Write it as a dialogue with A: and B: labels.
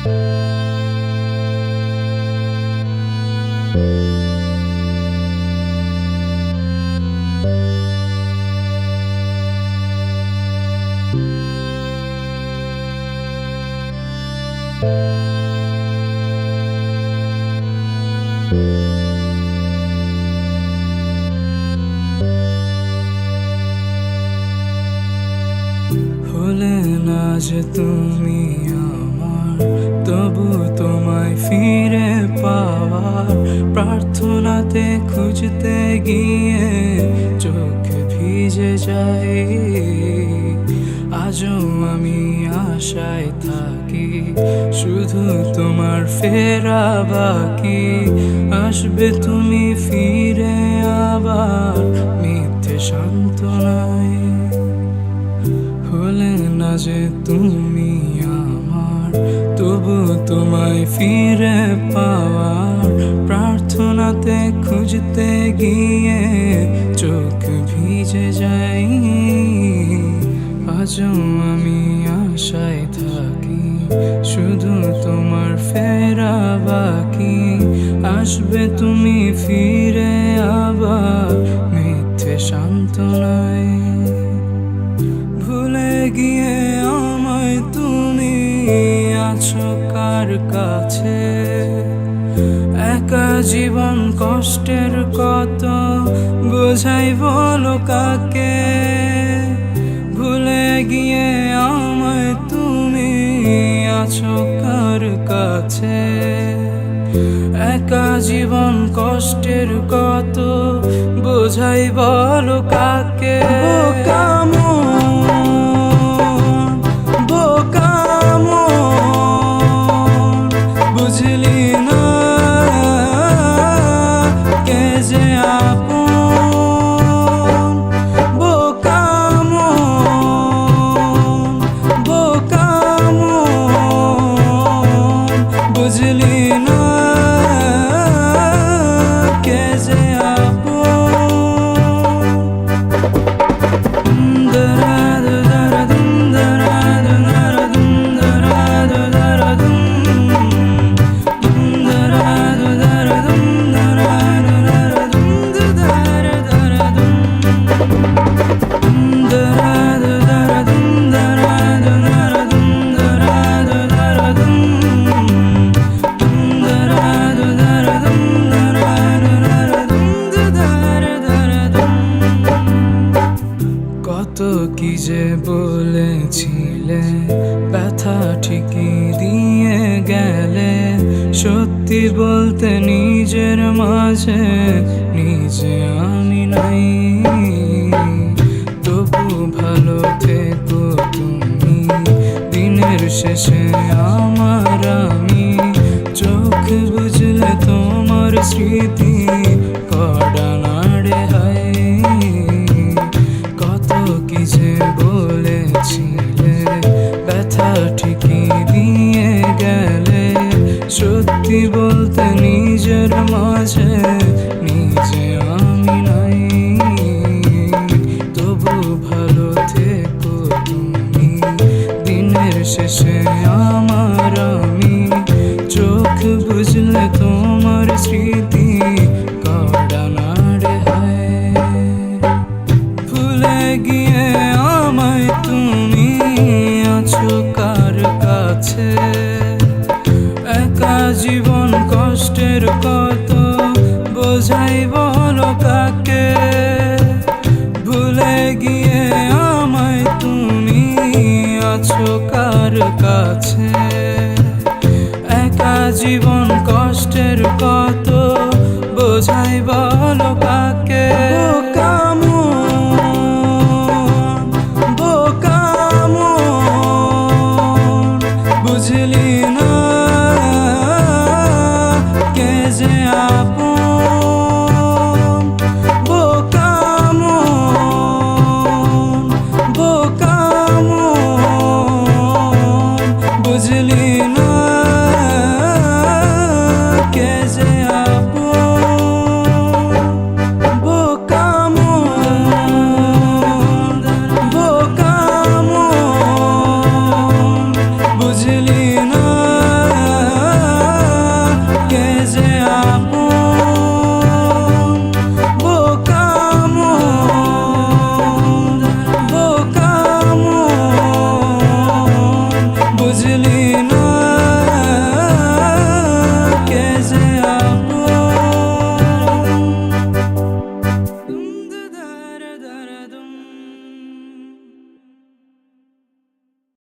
A: হলে না যে তুমি আমার, তবু তোমায় ফিরে পাওয়ার প্রার্থনাতে খুঁজতে গিয়ে চোখ ভিজে যায়। আজও আমি আশায় থাকি, শুধু তোমার ফেরা বাকি। আসবে তুমি ফিরে আবার মিথ্যে সান্ত্বনায়। হলে না যে তুমি আমার, তবু তোমায় ফিরে পাওয়ার প্রার্থনাতে খুঁজতে গিয়ে চোখ ভিজে যাই। আজও আমি আশায় থাকি, শুধু তোমার ফেরা বাকি। আসবে তুমি ফিরে আবার মিথ্যে সান্ত্বনায়। ভুলে গিয়ে আমায় তুমি আছো কার কাছে? একা জীবন কষ্টের কত বোঝাই বলো কাকে? ভুলে গিয়ে আমায় তুমি আছো কার কাছে? একা জীবন কষ্টের কত বোঝাই বলো কাকে? বুঝলি না কে যে আপন? বোকা মন, বুঝলি না কে যে কত কি যে বলেছিলে, ব্যথা ঠিকই দিয়ে গেলে। সত্যি বলতে নিজের মাঝে নিজে আমি নাই। তবু ভালো থেকো তুমি, দিনের শেষে আমার আমি। চোখ বুঝলে তোমার স্মৃতি কড়া নাড়ে হায়। কত কি যে বলেছিলে, ব্যথা ঠিকই দিয়ে গেলে। সত্যি বলতে নিজের মাঝে নিজে আমি নাই। তবু ভালো থেকো তুমি, দিনের শেষে আমার আমি। চোখ বুঝলে তোমার স্মৃতি কড়া নাড়ে হায়। ভুলে গিয়ে আমায় তুমি আছো কার কাছে? একা জীবন কষ্টের কত বোঝাই বলো কাকে? ভুলে গিয়ে আমায় তুমি আছো কার কাছে? একা জীবন কষ্টের কত বোঝাই বলো কাকে?